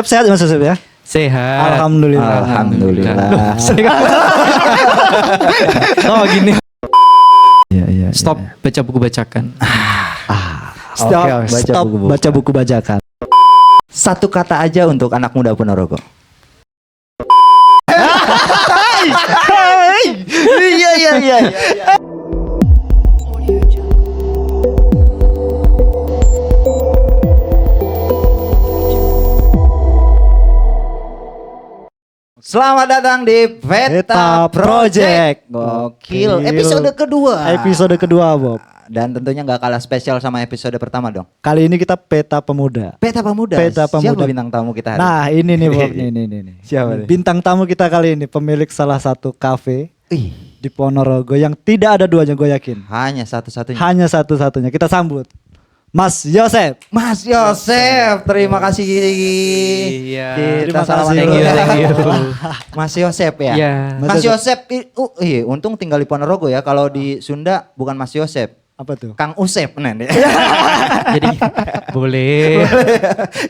Sehat Mas Yosep ya? Sehat. Alhamdulillah. Alhamdulillah. Oh gini. Iya. Stop baca buku bacakan. Stop, Oke, stop baca buku bacakan. Satu kata aja untuk anak muda Ponorogo. Iya. Selamat datang di Peta Peta Project. Gokil. Gokil. Episode kedua. Episode kedua, Bob. Dan tentunya nggak kalah spesial sama episode pertama dong. Kali ini kita Peta Pemuda. Peta Pemuda. Peta Pemuda. Siapa bintang tamu kita hari ini? Nah, ini nih Bob, nih. Siapa nih? Bintang tamu kita kali ini pemilik salah satu kafe Ih, di Ponorogo yang tidak ada duanya, gue yakin. hanya satu-satunya. Hanya satu-satunya. Kita sambut Mas Yosep. Mas Yosep, terima kasih. Iya. Terima kasih. Thank you. Mas Yosep ya. Iya. Mas Yosep, untung tinggal di Ponorogo ya. Kalau di Sunda bukan Mas Yosep, Apa tuh? Kang Usep, nen. Jadi boleh.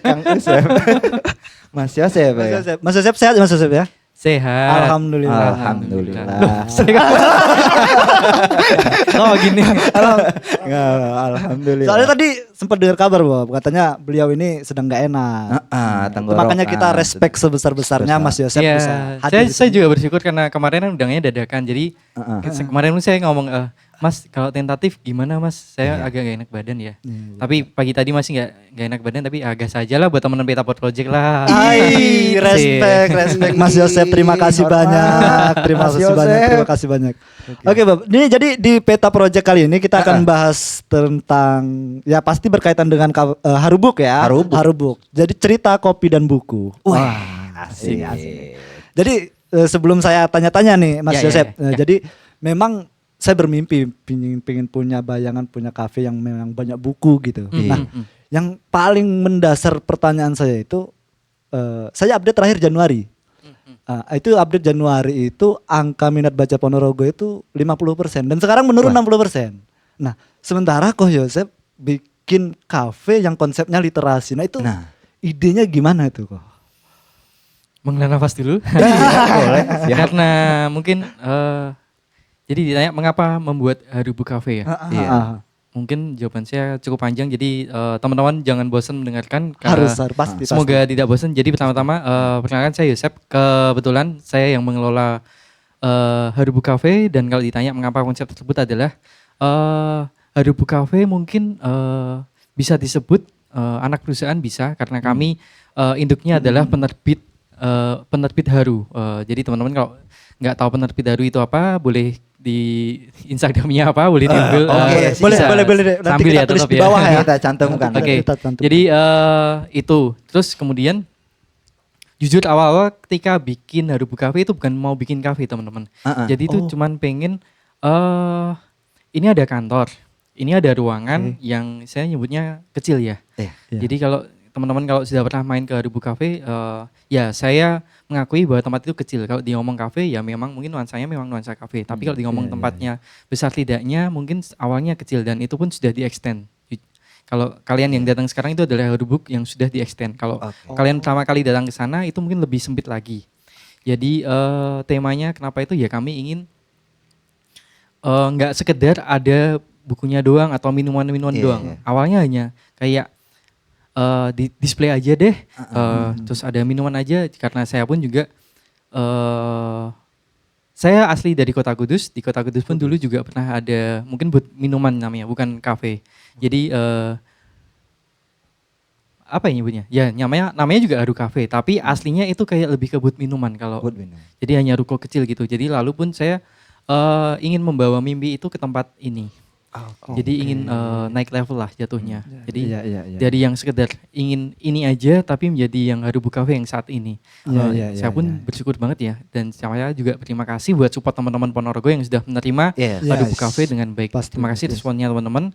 Kang Usep. Mas Yosep. Mas Ya? Yosep. Mas Yosep sehat Mas Yosep ya? Sehat. Alhamdulillah. Alhamdulillah. Oh gini. Alhamdulillah. Soalnya tadi sempat dengar kabar Bob, katanya beliau ini sedang nggak enak. Itu makanya kita respect sebesar-besarnya Mas Yosep Iya. bisa hadir. Saya juga bersyukur karena kemarin kan undangnya dadakan. Jadi kemarin saya ngomong, Mas kalau tentatif gimana Mas? Saya agak gak enak badan ya. Tapi pagi tadi masih gak enak badan, tapi agak saja lah buat teman-teman Peta Project lah. Hai, respect Mas Yosep, terima kasih banyak. Terima kasih banyak. Oke, Bob. Ini jadi di Peta Project kali ini kita akan bahas tentang ya pasti berkaitan dengan Harubuk ya. Harubuk. Jadi cerita kopi dan buku. Wah, asik. Jadi sebelum saya tanya-tanya nih Mas Ya, Yosep, ya. jadi memang saya bermimpi pengen punya bayangan punya kafe yang memang banyak buku gitu. Nah, yang paling mendasar pertanyaan saya itu saya update terakhir Januari. Itu update Januari itu angka minat baca Ponorogo itu 50% dan sekarang menurun 60%. Nah, sementara Ko Yosep bikin kafe yang konsepnya literasi. Nah, itu idenya gimana itu Ko? Menghela nafas dulu. Boleh. Karena mungkin jadi ditanya mengapa membuat Harubuk Cafe ya? Iya. Mungkin jawaban saya cukup panjang, jadi teman-teman jangan bosan mendengarkan. Harus pasti. Semoga tidak bosan. Jadi pertama-tama perkenalkan saya Yosep. Kebetulan saya yang mengelola Harubuk Cafe, dan kalau ditanya mengapa konsep tersebut adalah Harubuk Cafe mungkin bisa disebut anak perusahaan bisa karena kami induknya adalah penerbit Haru. Jadi teman-teman kalau nggak tahu penerbit Haru itu apa, boleh di Instagramnya apa, boleh diambil. Boleh. Nanti sambil kita ya, tulis tetap di ya. bawah ya. Kita cantumkan. Oke. Kita cantumkan. Jadi itu. Terus kemudian jujur awal-awal ketika bikin Harubuk Cafe itu bukan mau bikin kafe teman-teman. Jadi itu cuman pengen ini ada kantor, ini ada ruangan yang saya nyebutnya kecil ya. Jadi kalau teman-teman kalau sudah pernah main ke Harubuk Cafe, ya saya mengakui bahwa tempat itu kecil. Kalau dia ngomong kafe ya memang mungkin nuansanya memang nuansa kafe. Tapi kalau dia ngomong tempatnya besar tidaknya mungkin awalnya kecil, dan itu pun sudah di-extend. Kalau kalian yang datang sekarang itu adalah Harubuk yang sudah di-extend. Kalau kalian pertama kali datang ke sana itu mungkin lebih sempit lagi. Jadi temanya kenapa itu ya kami ingin nggak sekedar ada bukunya doang atau minuman-minuman doang. Awalnya hanya kayak di display aja deh, terus ada minuman aja, karena saya pun juga saya asli dari Kota Kudus. Di Kota Kudus pun dulu juga pernah ada mungkin buat minuman namanya, bukan kafe. Jadi apa ya nyebutnya? Ya namanya juga Haru Cafe, tapi aslinya itu kayak lebih ke buat minuman kalau. Jadi hanya ruko kecil gitu. Jadi lalu pun saya ingin membawa mimpi itu ke tempat ini. Jadi ingin naik level lah jatuhnya. Jadi dari yang sekedar ingin ini aja tapi menjadi yang Harubuk Cafe yang saat ini. Saya pun bersyukur banget ya, dan saya juga berterima kasih buat support teman-teman Ponorogo yang sudah menerima Harubuk Cafe dengan baik. Terima kasih responnya teman-teman.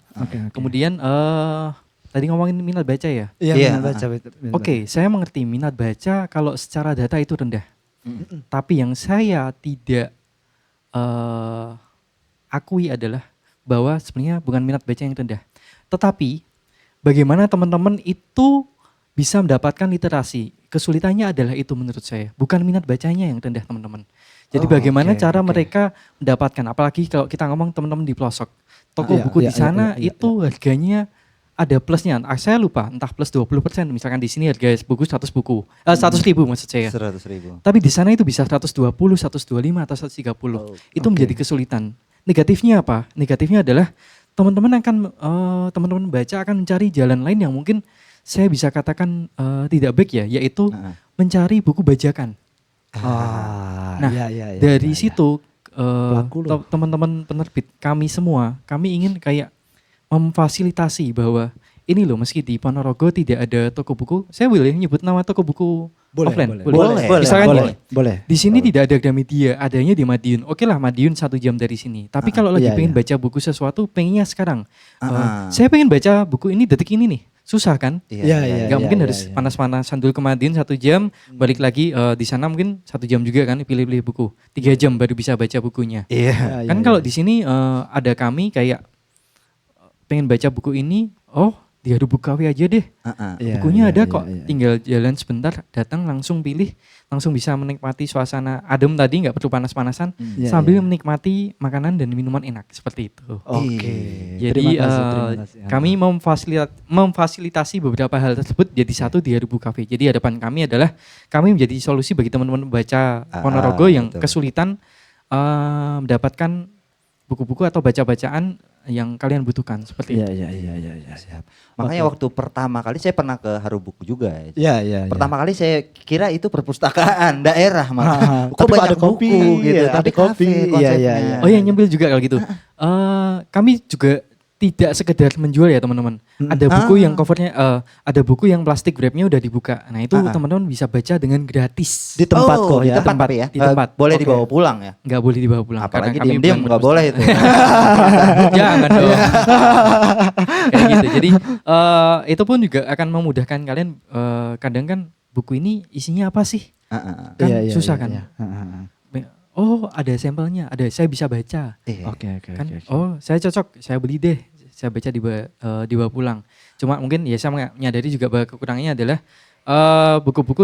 Kemudian tadi ngomongin minat baca ya? Iya, minat baca. Oke, saya mengerti minat baca kalau secara data itu rendah. Tapi yang saya tidak akui adalah bahwa sebenarnya bukan minat baca yang rendah. Tetapi bagaimana teman-teman itu bisa mendapatkan literasi. Kesulitannya adalah itu menurut saya, bukan minat bacanya yang rendah teman-teman. Jadi bagaimana cara mereka mendapatkan, apalagi kalau kita ngomong teman-teman di pelosok. Toko buku di sana itu harganya ada plusnya. Saya lupa entah plus 20%. Misalkan di sini harga buku 100 buku. 100 ribu maksud saya. 100.000. Tapi di sana itu bisa 120, 125 atau 130. Itu menjadi kesulitan. Negatifnya apa? Negatifnya adalah teman-teman baca akan mencari jalan lain yang mungkin saya bisa katakan tidak baik ya, yaitu mencari buku bajakan. Dari situ teman-teman penerbit kami semua, kami ingin kayak memfasilitasi bahwa ini loh, meski di Ponorogo tidak ada toko buku, saya boleh nyebut nama toko buku offline? Boleh. Misalkan gini, boleh. di sini tidak ada Gramedia, adanya di Madiun. Oke lah, Madiun 1 jam dari sini. Tapi kalau lagi pengen baca buku sesuatu, pengennya sekarang. Saya pengen baca buku ini detik ini nih. Susah kan? Gak mungkin harus panas-panasan dulu ke Madiun 1 jam, balik lagi di sana mungkin 1 jam juga kan, pilih-pilih buku. 3 jam baru bisa baca bukunya. Kan kalau di sini ada kami kayak pengen baca buku ini, di Haru Buku Cafe aja deh. Bukunya ada kok, tinggal jalan sebentar, datang langsung pilih, langsung bisa menikmati suasana adem tadi, nggak perlu panas-panasan, sambil menikmati makanan dan minuman enak seperti itu. Jadi terima kasih. Kami memfasilitasi beberapa hal tersebut jadi satu di Haru Buku Cafe. Jadi harapan kami adalah kami menjadi solusi bagi teman-teman baca Ponorogo yang kesulitan mendapatkan buku-buku atau baca-bacaan yang kalian butuhkan seperti itu. Iya. Siap. Makanya waktu pertama kali saya pernah ke Haru Buku juga. Pertama kali saya kira itu perpustakaan daerah malah. Kok banyak ada kopi buku gitu, tapi kopi. konsepnya. Oh ya, nyempil juga kalau gitu. Kami juga tidak sekedar menjual ya teman-teman. Ada buku yang covernya, ada buku yang plastik wrapnya udah dibuka. Nah itu teman-teman bisa baca dengan gratis. Di tempat kok ya. Di tempat ya. Di tempat. Boleh dibawa pulang ya? Nggak boleh dibawa pulang. Apalagi karena kami diam-diam nggak boleh itu. Jangan dong. Kayak gitu. Jadi itu pun juga akan memudahkan kalian. Kadang kan buku ini isinya apa sih? Kan susah kan. Oh ada sampelnya, saya bisa baca. Saya cocok, saya beli deh, saya baca dibawa pulang. Cuma mungkin ya saya menyadari juga bahwa kekurangannya adalah buku-buku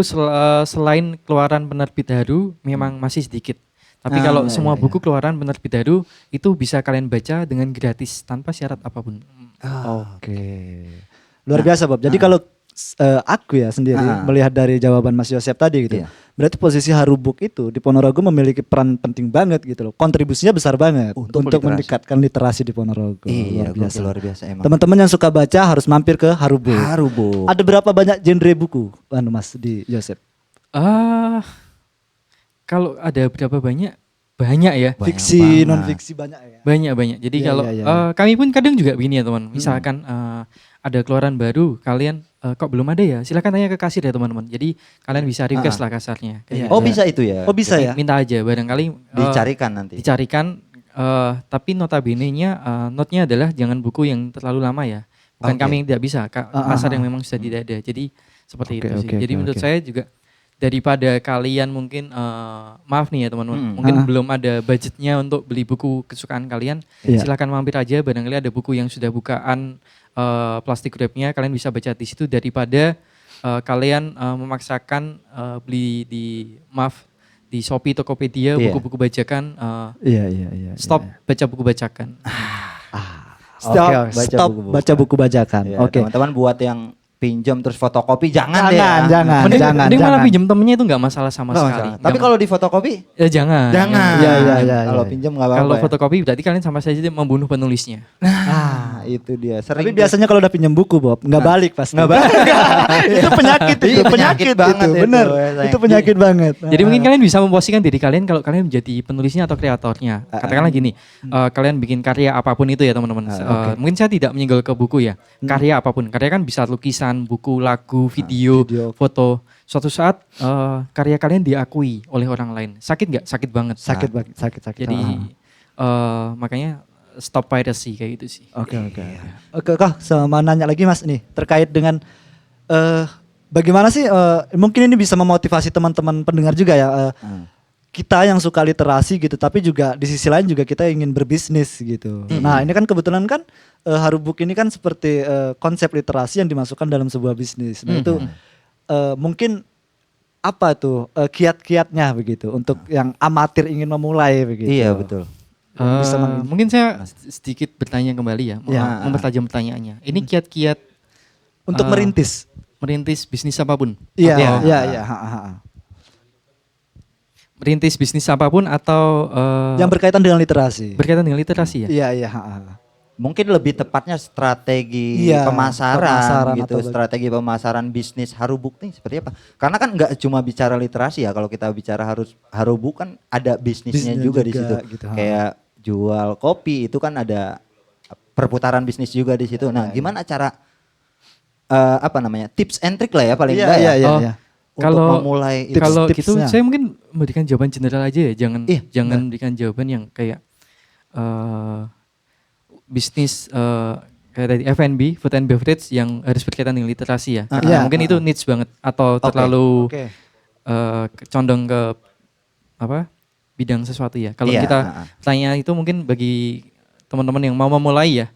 selain keluaran penerbit Haru memang masih sedikit. Tapi kalau semua buku keluaran penerbit Haru itu bisa kalian baca dengan gratis tanpa syarat apapun. Luar biasa Bob. Jadi kalau aku ya sendiri melihat dari jawaban Mas Yosep tadi gitu. Berarti posisi Haru Book itu di Ponorogo memiliki peran penting banget gitu loh. Kontribusinya besar banget untuk meningkatkan literasi di Ponorogo. Luar biasa emang. Teman-teman yang suka baca harus mampir ke Haru Book. Ada berapa banyak genre buku Mas di Yosep? Kalau ada berapa banyak? Banyak ya. Fiksi, non fiksi banyak ya. Banyak. Jadi kalau kami pun kadang juga begini ya teman. Misalkan ada keluaran baru, kalian kok belum ada ya? Silakan tanya ke kasir ya teman-teman. Jadi kalian bisa request lah kasarnya. Bisa itu ya? Bisa ya? Minta aja barangkali. Dicarikan nanti? Dicarikan, tapi notabene-nya note-nya adalah jangan buku yang terlalu lama ya. Bukan kami yang tidak bisa, pasar yang memang sudah tidak ada. Jadi seperti itu sih. Jadi menurut saya juga daripada kalian mungkin maaf nih ya teman-teman, mungkin belum ada budgetnya untuk beli buku kesukaan kalian, silakan mampir aja. Barangkali ada buku yang sudah bukaan plastik wrapnya, kalian bisa baca di situ daripada kalian memaksakan beli di Shopee, Tokopedia, buku-buku bajakan. Stop baca buku bajakan. Stop baca buku bajakan. Teman-teman buat yang pinjam terus fotokopi jangan Mending malah pinjam temennya itu nggak masalah sama sekali. Tapi kalau di fotokopi jangan. Kalau pinjam nggak apa-apa. Kalau fotokopi berarti kalian sama saja membunuh penulisnya. Itu dia. Tapi biasanya kalau udah pinjam buku Bob nggak balik pasti. Nggak balik. Itu penyakit banget. Bener. Itu penyakit banget. Jadi mungkin kalian bisa memposisikan diri kalian kalau kalian menjadi penulisnya atau kreatornya. Katakanlah gini, kalian bikin karya apapun itu ya teman-teman. Mungkin saya tidak menyinggol ke buku ya. Karya apapun. Karya kan bisa lukisan, buku, lagu, video, foto. Suatu saat karya kalian diakui oleh orang lain. Sakit nggak? Sakit banget. Sakit. Jadi makanya stop piracy kayak gitu sih. Oke, sama nanya lagi Mas nih terkait dengan bagaimana sih mungkin ini bisa memotivasi teman-teman pendengar juga ya. Kita yang suka literasi gitu, tapi juga di sisi lain juga kita ingin berbisnis gitu. Nah ini kan kebetulan kan Haru Book ini kan seperti konsep literasi yang dimasukkan dalam sebuah bisnis. Nah itu mungkin apa tuh kiat-kiatnya begitu untuk yang amatir ingin memulai begitu. Iya betul. Mungkin saya sedikit bertanya kembali ya, mempertajam pertanyaannya. Ini kiat-kiat untuk merintis bisnis apapun. Iya. Merintis bisnis apapun atau yang berkaitan dengan literasi. Berkaitan dengan literasi ya? Iya. Mungkin lebih tepatnya strategi pemasaran gitu, strategi pemasaran bisnis Harubook nih seperti apa? Karena kan nggak cuma bicara literasi ya, kalau kita bicara Harubook kan ada bisnisnya juga di situ. Gitu, kayak jual kopi itu kan ada perputaran bisnis juga di situ. Nah, gimana cara tips and trick lah ya paling enggak ya. Iya. Kalau memulai kalau gitu saya mungkin memberikan jawaban general aja ya, jangan berikan jawaban yang kayak bisnis kayak tadi F&B, food and beverage yang harus berkaitan dengan literasi ya. Karena mungkin itu niche banget atau terlalu condong ke bidang sesuatu ya. Kalau kita tanya itu mungkin bagi teman-teman yang mau memulai ya.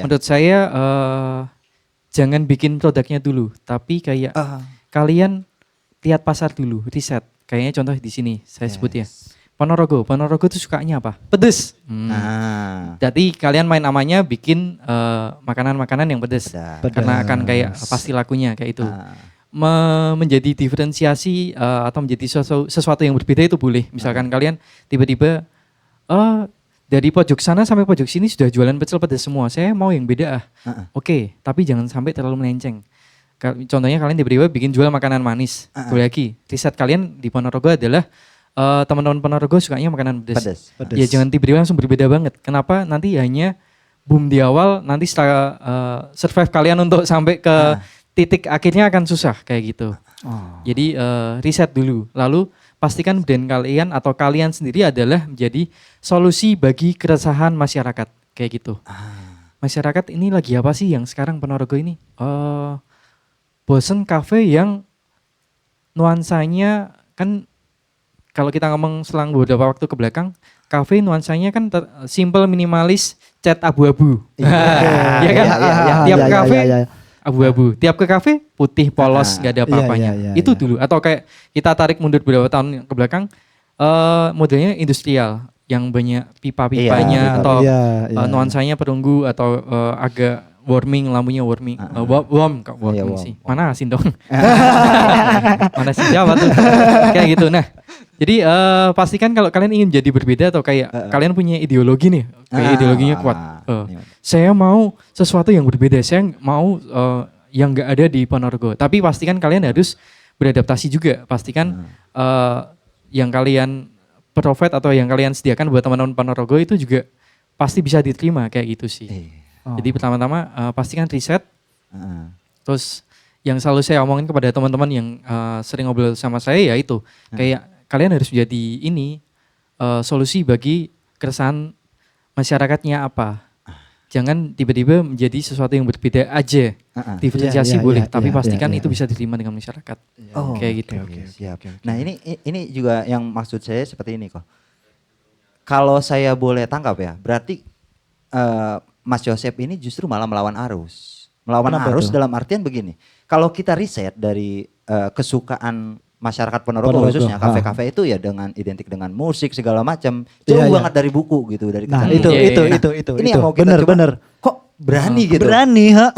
Menurut saya jangan bikin produknya dulu, tapi kayak kalian lihat pasar dulu, riset. Kayaknya contoh di sini saya sebut ya. Ponorogo itu sukanya apa? Pedes. Jadi kalian main namanya bikin makanan-makanan yang pedes. Karena akan kayak pasti lakunya kayak itu. Menjadi diferensiasi atau menjadi sesuatu yang berbeda itu boleh. Misalkan kalian tiba-tiba dari pojok sana sampai pojok sini sudah jualan pecel pedes semua. Saya mau yang beda Oke, tapi jangan sampai terlalu melenceng. Contohnya kalian tiba-tiba bikin jual makanan manis. Boleh lagi. Riset kalian di Ponorogo adalah teman-teman Ponorogo sukanya makanan pedas. Ya jangan tiba-tiba langsung berbeda banget. Kenapa? Nanti hanya boom di awal, nanti setelah survive kalian untuk sampai ke titik akhirnya akan susah kayak gitu. Jadi riset dulu. Lalu pastikan brand kalian atau kalian sendiri adalah menjadi solusi bagi keresahan masyarakat kayak gitu. Masyarakat ini lagi apa sih yang sekarang Ponorogo ini? Bosen kafe yang nuansanya kan. Kalau kita ngomong selang beberapa waktu ke belakang, kafe nuansanya kan simple, minimalis, cat abu-abu. Iya kan? Tiap kafe abu-abu. Tiap ke kafe putih, polos, gak ada apa-apanya. Itu dulu. Atau kayak kita tarik mundur beberapa tahun ke belakang, modelnya industrial. Yang banyak pipa-pipanya atau nuansanya perunggu atau agak warming, lampunya warming, warm sih. Mana asin dong? Mana sih Jawa tuh? Kayak gitu. Nah, jadi pastikan kalau kalian ingin jadi berbeda atau kayak kalian punya ideologi nih, kayak ideologinya kuat. Saya mau sesuatu yang berbeda. Saya mau yang nggak ada di Ponorogo. Tapi pastikan kalian harus beradaptasi juga. Pastikan yang kalian provide atau yang kalian sediakan buat teman-teman Ponorogo itu juga pasti bisa diterima kayak gitu sih. Jadi pertama-tama pastikan riset. Terus yang selalu saya omongin kepada teman-teman yang sering ngobrol sama saya ya itu kayak kalian harus menjadi solusi bagi keresahan masyarakatnya apa. Jangan tiba-tiba menjadi sesuatu yang berbeda aja. Diferensiasi boleh, tapi pastikan itu bisa diterima dengan masyarakat. Kayak gitu. Siap. Nah ini juga yang maksud saya seperti ini kok. Kalau saya boleh tangkap ya, berarti Mas Joseph ini justru malah melawan arus. Melawan arus dalam artian begini. Kalau kita riset dari kesukaan masyarakat Ponorogo khususnya kafe-kafe itu ya dengan identik dengan musik segala macam jauh banget dari buku gitu dari itu ini yang mau kita bener. Kok berani gitu strateginya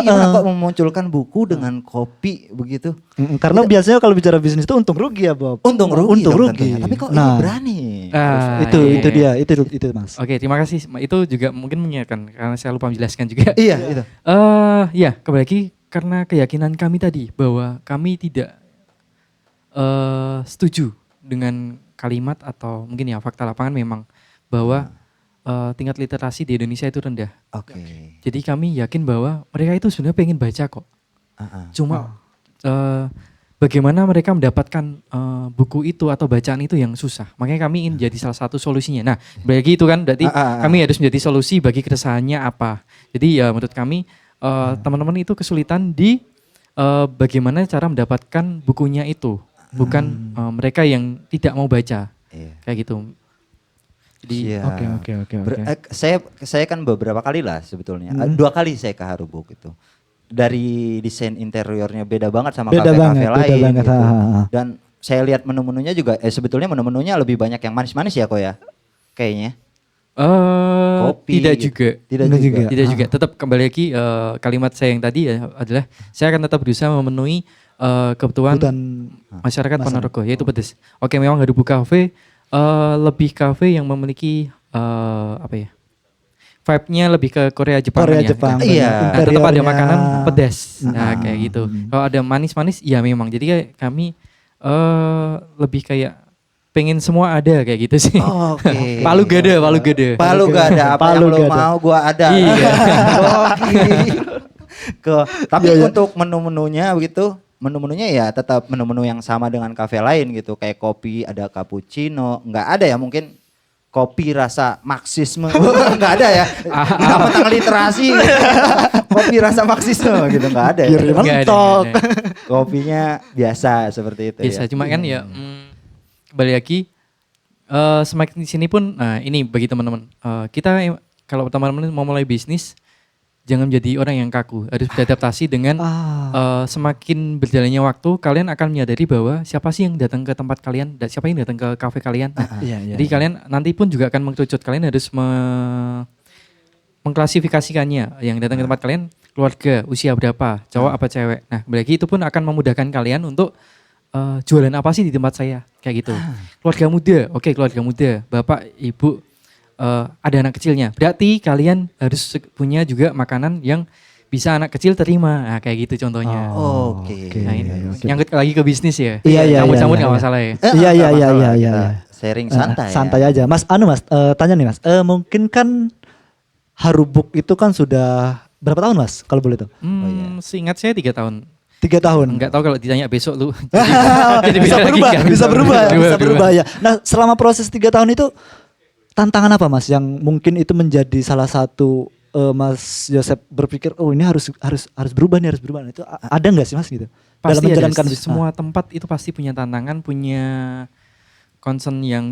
gimana kok memunculkan buku dengan kopi begitu karena biasanya kalau bicara bisnis itu untung rugi ya Bob, untung rugi. Tapi kok ini berani itu dia itu Mas. Oke, terima kasih. Itu juga mungkin mengingatkan karena saya lupa menjelaskan juga. Itu ya kembali lagi karena keyakinan kami tadi bahwa kami tidak setuju dengan kalimat atau mungkin ya fakta lapangan memang bahwa tingkat literasi di Indonesia itu rendah. Jadi kami yakin bahwa mereka itu sebenarnya pengen baca kok. Cuma bagaimana mereka mendapatkan buku itu atau bacaan itu yang susah. Makanya kami ingin jadi salah satu solusinya. Nah, bagi itu kan berarti kami harus menjadi solusi bagi keresahannya apa. Jadi ya menurut kami teman-teman itu kesulitan di bagaimana cara mendapatkan bukunya itu. Bukan mereka yang tidak mau baca. Kayak gitu. Jadi oke. Saya kan beberapa kali lah sebetulnya. 2 kali saya ke Harubook itu. dari desain interiornya beda banget sama Beda kafe-kafe banget, beda lain banget, gitu. ha. Dan saya lihat menu-menunya juga sebetulnya menu-menunya lebih banyak yang manis-manis ya kok ya. Kayaknya. Kopi Tidak gitu. juga. Tidak Enggak juga. juga. Tidak juga. Tetap kembali lagi kalimat saya yang tadi ya adalah saya akan tetap berusaha memenuhi kebutuhan masyarakat Ponorogo yaitu pedas. Oke, memang Harubu Cafe lebih kafe yang memiliki apa ya? Vibe-nya lebih ke Korea Jepang Korea ya. Jepang. Iya. Nah, tetap ada Interiornya. makanan pedas. Nah, kayak gitu. Kalau ada manis-manis ya memang. Jadi kayak kami lebih kayak pengen semua ada kayak gitu sih. Oke. Palu gada, palu gada. Palu gak ada apa Palu yang lo gak ada. mau gua ada. Iya. Tapi Iya, iya. untuk menu-menunya begitu, menu-menunya ya tetap menu-menu yang sama dengan kafe lain gitu. Kayak kopi, ada cappuccino, nggak ada ya mungkin kopi rasa marxisme. Nggak ada ya. Apa tentang literasi gitu. Kopi rasa marxisme gitu nggak ada ya. Kiri Nggak ada, mentok. nggak ada. Kopinya biasa seperti itu Biasa, ya. cuma kan ya kembali lagi semakin di sini pun, nah ini bagi teman-teman kita kalau teman-teman mau mulai bisnis jangan menjadi orang yang kaku, harus beradaptasi dengan semakin berjalannya waktu kalian akan menyadari bahwa siapa sih yang datang ke tempat kalian dan siapa yang datang ke kafe kalian. Nah, Iya, iya, jadi iya. kalian nanti pun juga akan mengerucut, kalian harus mengklasifikasikannya yang datang ke tempat kalian keluarga usia berapa, cowok apa cewek. Nah, lagi itu pun akan memudahkan kalian untuk jualan apa sih di tempat saya kayak gitu. Keluarga muda, oke keluarga muda, bapak ibu ada anak kecilnya. Berarti kalian harus punya juga makanan yang bisa anak kecil terima. Nah, kayak gitu contohnya. Oke. Nah, ini nyangkut lagi ke bisnis ya. Iya, iya, Campur-campur iya, nggak iya. masalah ya. Iya, iya, Nggak iya, masalah, iya, iya, kita iya. sharing santai ya. Santai aja. Mas, Mas, tanya nih Mas. Mungkin kan Harubuk itu kan sudah berapa tahun Mas kalau boleh tahu? Seingat saya 3 tahun. 3 tahun. Enggak tahu kalau ditanya besok lu. bisa Jadi beda lagi berubah, kan. bisa berubah, bisa Berubah. berubah ya. Nah, selama proses 3 tahun itu tantangan apa Mas yang mungkin itu menjadi salah satu Mas Yosep berpikir oh ini harus berubah nih, harus berubah. Nah, itu ada nggak sih Mas gitu? Pasti dalam menjalankan ada, bisnis. semua tempat itu pasti punya tantangan, punya concern yang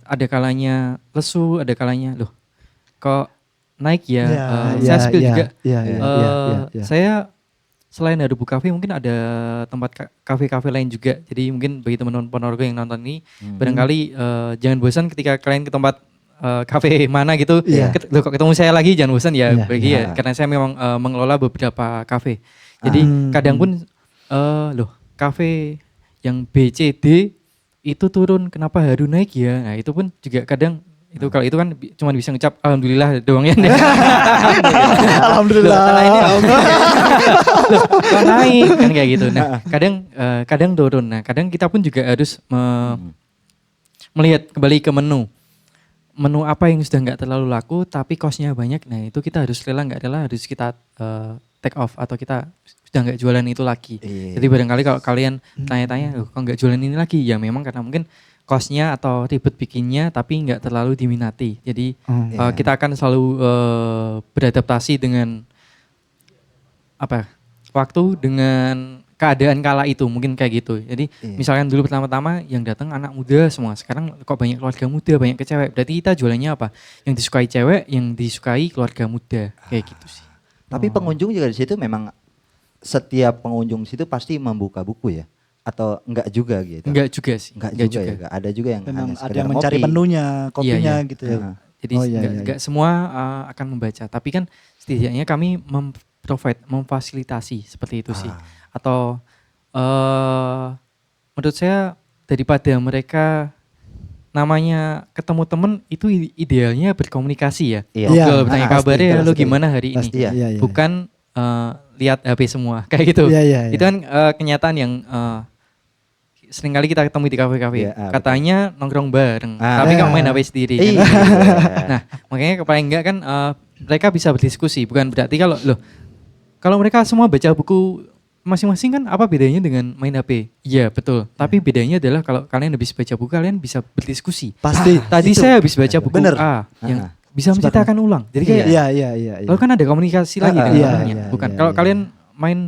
ada kalanya lesu, ada kalanya loh kok naik ya. Saya spill juga. Saya selain ada Bu Cafe mungkin ada tempat kafe-kafe lain juga. Jadi mungkin bagi teman-teman Ponorogo yang nonton ini barangkali jangan bosan ketika kalian ke tempat kafe mana gitu. Loh, kok ketemu saya lagi jangan bosan ya. Bagi ya karena saya memang mengelola beberapa kafe. Jadi kadang pun loh kafe yang B, C, D itu turun kenapa Haru naik ya. Nah itu pun juga kadang itu kalau itu kan cuma bisa ngucap alhamdulillah doang ya. Alhamdulillah. Kok naik kan kayak gitu. Nah, kadang turun. Nah, kadang kita pun juga harus melihat kembali ke menu. Menu apa yang sudah nggak terlalu laku tapi costnya banyak. Nah, itu kita harus rela nggak rela harus kita take off atau kita sudah nggak jualan itu lagi. Jadi barangkali kalau kalian tanya-tanya, kok nggak jualan ini lagi? Ya memang karena mungkin cost-nya atau ribet bikinnya tapi nggak terlalu diminati. Jadi kita akan selalu beradaptasi dengan waktu dengan keadaan kala itu mungkin kayak gitu. Jadi misalkan dulu pertama-tama yang datang anak muda semua, sekarang kok banyak keluarga muda, banyak ke cewek. Berarti kita jualannya apa? Yang disukai cewek, yang disukai keluarga muda kayak gitu sih. Tapi pengunjung juga di situ memang setiap pengunjung situ pasti membuka buku ya. Atau enggak juga gitu? Enggak juga sih. Enggak juga ya. Ada juga yang Memang hanya ada sekedar yang mencari ngopi. menunya, kopinya Iya. gitu ya. Jadi enggak semua akan membaca, tapi kan setidaknya kami memfasilitasi seperti itu sih. Atau menurut saya daripada mereka namanya ketemu temen itu idealnya berkomunikasi ya. Iya. Ngobrol, bertanya Pasti, kabarnya lo pasti. gimana hari ini. Pasti, iya. Iya. Bukan lihat HP semua kayak gitu. Iya. Itu kan kenyataan yang seringkali kita ketemu di kafe-kafe. Iya, betul. Katanya nongkrong bareng, Ah. tapi kamu main HP sendiri. Kan? Iya. Nah, makanya paling enggak kan mereka bisa berdiskusi. Bukan berarti kalau mereka semua baca buku masing-masing kan apa bedanya dengan main HP? Iya betul. Tapi bedanya adalah kalau kalian habis baca buku kalian bisa berdiskusi. Pasti. Tadi Itu. saya habis baca buku Bener. A yang bisa menceritakan ulang. Jadi kayak Iya. lalu kan ada komunikasi lagi dengan Iya, temannya. iya, Bukan iya, kalau iya. kalian main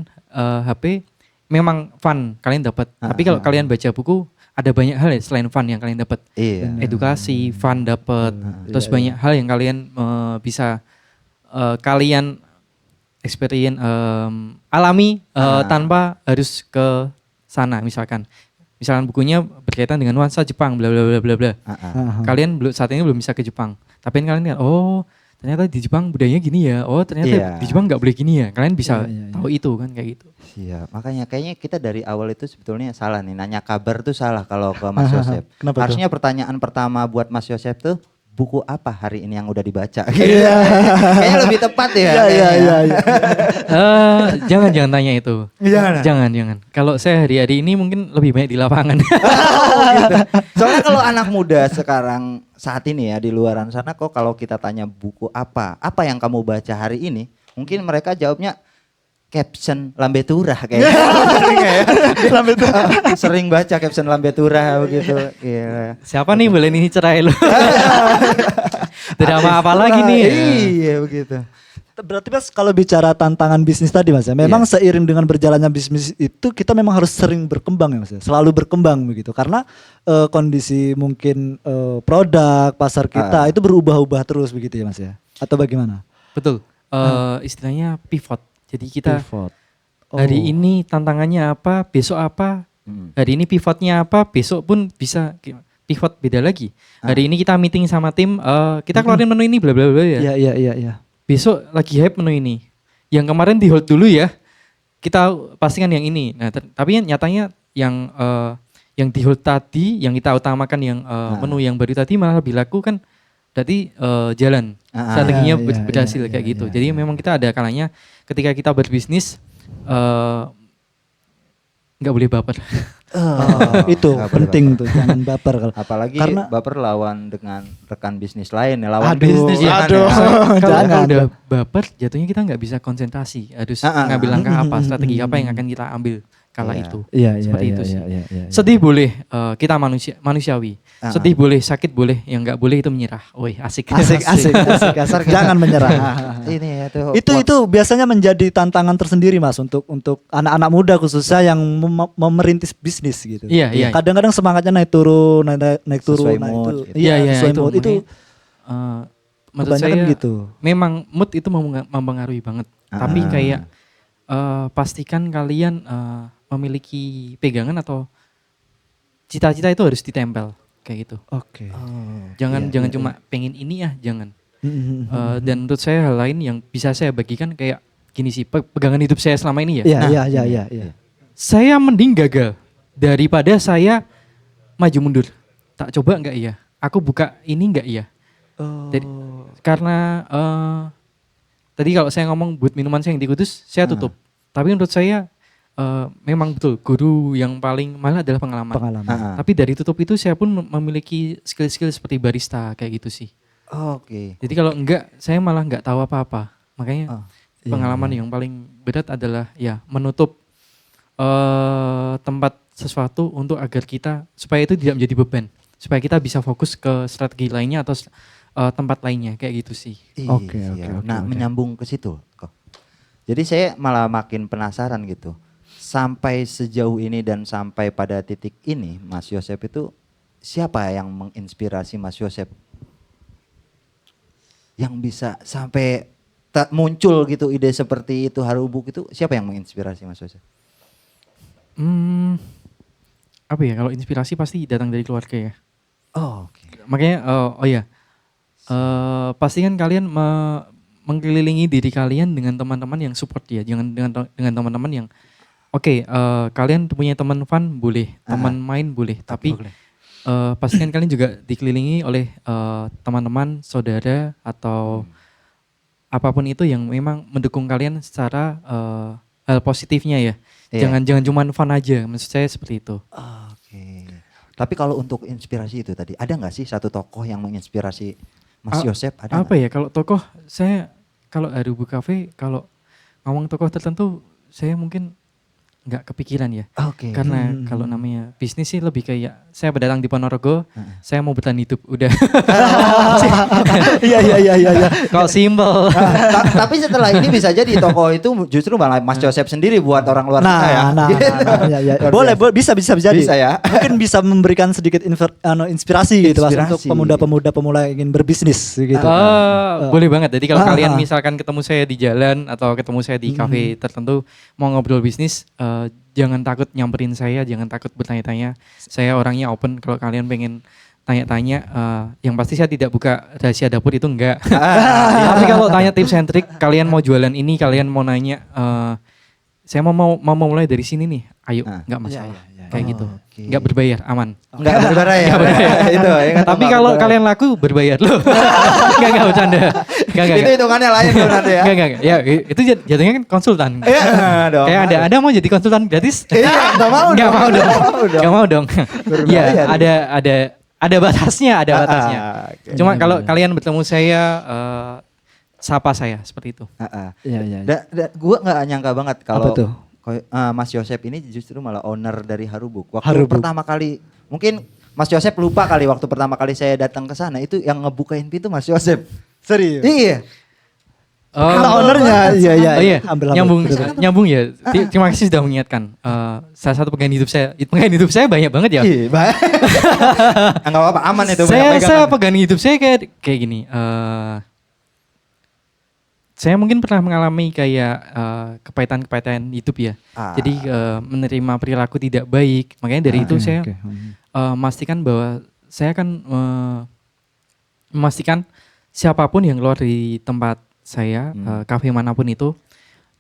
HP memang fun kalian dapat. Tapi kalau kalian baca buku ada banyak hal ya selain fun yang kalian dapat. Iya. Edukasi, fun dapat. Terus banyak hal yang kalian bisa kalian experience alami tanpa harus ke sana misalkan bukunya berkaitan dengan nuansa Jepang bla bla bla bla bla. Kalian saat ini belum bisa ke Jepang, tapi kalian lihat oh ternyata di Jepang budayanya gini ya, oh ternyata di Jepang nggak boleh gini ya, kalian bisa tahu itu kan kayak gitu. Iya, makanya kayaknya kita dari awal itu sebetulnya salah nih, nanya kabar tuh salah kalau ke Mas Yosep. Harusnya pertanyaan pertama buat Mas Yosep tuh buku apa hari ini yang udah dibaca? Kayaknya lebih tepat ya. Iya. Jangan tanya itu. Jangan. Kalau saya hari-hari ini mungkin lebih banyak di lapangan. Gitu. Soalnya kalau anak muda sekarang saat ini ya di luaran sana kok kalau kita tanya buku apa yang kamu baca hari ini, mungkin mereka jawabnya caption Lambe Turah kayaknya. Lambe Turah. Sering baca caption Lambe Turah begitu. Iya. Siapa nih boleh nih cerai lu? Drama apa lagi nih? Iya begitu. Berarti Mas kalau bicara tantangan bisnis tadi Mas ya, memang seiring dengan berjalannya bisnis itu kita memang harus sering berkembang ya Mas ya, selalu berkembang begitu. Karena kondisi mungkin produk pasar kita itu berubah-ubah terus begitu ya Mas ya. Atau bagaimana? Betul. Istilahnya pivot. Jadi kita hari ini tantangannya apa, besok apa, hari ini pivotnya apa, besok pun bisa pivot beda lagi. Hari ini kita meeting sama tim, kita keluarin menu ini bla bla bla ya. Iya. Besok lagi hype menu ini. Yang kemarin di hold dulu ya. Kita pastikan yang ini. Nah, tapi nyatanya yang di hold tadi, yang kita utamakan yang menu yang baru tadi malah lebih laku kan. Berarti jalan strateginya berhasil kayak gitu. Jadi memang kita ada kalanya ketika kita berbisnis nggak boleh baper. Itu penting tuh, jangan baper kalau. Apalagi karena baper lawan dengan rekan bisnis lain ya, lawan Aduh, bisnis ya. aduh. Kalau udah baper jatuhnya kita nggak bisa konsentrasi. Harus ngambil langkah apa, strategi apa yang akan kita ambil kala itu. Seperti itu sih. Sedih boleh, kita manusiawi. Sedih boleh, sakit boleh, yang nggak boleh itu menyerah. Woi, asik. Jangan menyerah. Ini ya Itu biasanya menjadi tantangan tersendiri Mas untuk anak-anak muda khususnya yang merintis bisnis gitu. Iya. Kadang-kadang semangatnya naik turun. Sesuai nah mood, itu. gitu. Sesuai mood itu. Menurut saya gitu. memang mood itu mempengaruhi banget. Tapi kayak pastikan kalian memiliki pegangan atau cita-cita itu harus ditempel kayak gitu. Oke. Jangan cuma pengen ini ya, jangan. Dan menurut saya hal lain yang bisa saya bagikan kayak gini sih, pegangan hidup saya selama ini ya. Iya. Saya mending gagal daripada saya maju mundur. Tak coba enggak iya? Aku buka ini enggak iya? Jadi, karena tadi kalau saya ngomong buat minuman saya yang di Kudus, saya tutup. Tapi menurut saya memang betul guru yang paling mahal adalah pengalaman. Tapi dari tutup itu saya pun memiliki skill-skill seperti barista kayak gitu sih. Oke. Jadi kalau enggak saya malah enggak tahu apa-apa. Makanya pengalaman yang paling berat adalah ya menutup tempat sesuatu untuk agar kita supaya itu tidak menjadi beban. Supaya kita bisa fokus ke strategi lainnya atau tempat lainnya kayak gitu sih. Oke. Nah, menyambung ke situ kok. Jadi saya malah makin penasaran gitu. Sampai sejauh ini dan sampai pada titik ini Mas Yosep itu siapa yang menginspirasi Mas Yosep? Yang bisa sampai muncul gitu ide seperti itu Harubuk itu siapa yang menginspirasi Mas Yosep? Apa ya, kalau inspirasi pasti datang dari keluarga ya. Oke. Makanya pastikan kalian mengkelilingi diri kalian dengan teman-teman yang support ya, jangan dengan teman-teman yang kalian punya teman fun boleh, teman main boleh, tapi pastikan kalian juga dikelilingi oleh teman-teman, saudara atau apapun itu yang memang mendukung kalian secara hal positifnya ya. Jangan cuma fun aja, maksud saya seperti itu. Oke. Tapi kalau untuk inspirasi itu tadi, ada nggak sih satu tokoh yang menginspirasi Mas Yosep? Ada apa ya, kalau tokoh saya, kalau Harubuk Cafe, kalau ngomong tokoh tertentu saya mungkin nggak kepikiran ya. Oke. Karena kalau namanya bisnis sih lebih kayak saya berdatang di Ponorogo, saya mau bertahan hidup, udah. Iya. Kok simpel. Tapi setelah ini bisa jadi toko itu justru malah Mas Joseph sendiri buat orang luar sana ya. Iya. Boleh, bisa jadi. Bisa ya. Mungkin bisa memberikan sedikit inspirasi gitu Mas untuk Inspirasi. pemuda-pemuda pemula yang ingin berbisnis gitu. Boleh banget. Jadi kalau Ah, kalian ah. misalkan ketemu saya di jalan atau ketemu saya di kafe tertentu mau ngobrol bisnis, jangan takut nyamperin saya, jangan takut bertanya-tanya. Saya orangnya open. Kalau kalian pengen tanya-tanya, yang pasti saya tidak buka rahasia dapur itu enggak. Tapi kalau tanya tips and trick, kalian mau jualan ini, kalian mau nanya, saya mau mulai dari sini nih, ayo, nggak masalah. Kayak gitu, oke. nggak berbayar, aman. Enggak berdarah ya. Itu ya. Tapi kalau kalian laku berbayar loh. Enggak bercanda. Enggak. itu hitungannya lain tuh nanti ya. Enggak. Ya itu jatuhnya kan konsultan. Iya dong. Kayak ada mau jadi konsultan gratis? Iya, enggak mau Enggak dong. mau dong. Nggak mau dong. Enggak mau dong. Iya, Berbahaya ada batasnya, ada batasnya. oke. Cuma kalau kalian bertemu saya, sapa saya seperti itu. Iya. Gue nggak nyangka banget kalau Apa tuh? Mas Joseph ini justru malah owner dari Harubuk. Waktu Harubuk. pertama kali, mungkin Mas Joseph lupa kali waktu pertama kali saya datang ke sana itu yang ngebukain pintu Mas Joseph. Serius. Iya. Kata ownernya, iya. Oh iya, Ambil. nyambung ya. Terima kasih sudah mengingatkan. Salah satu penggalan hidup saya banyak banget ya. Iya, enggak apa-apa, aman itu. Saya pegangan hidup saya kayak gini. Saya mungkin pernah mengalami kayak kepahitan-kepahitan hidup ya. Jadi menerima perilaku tidak baik. Makanya dari itu saya memastikan bahwa saya akan memastikan siapapun yang keluar dari tempat saya, kafe manapun itu,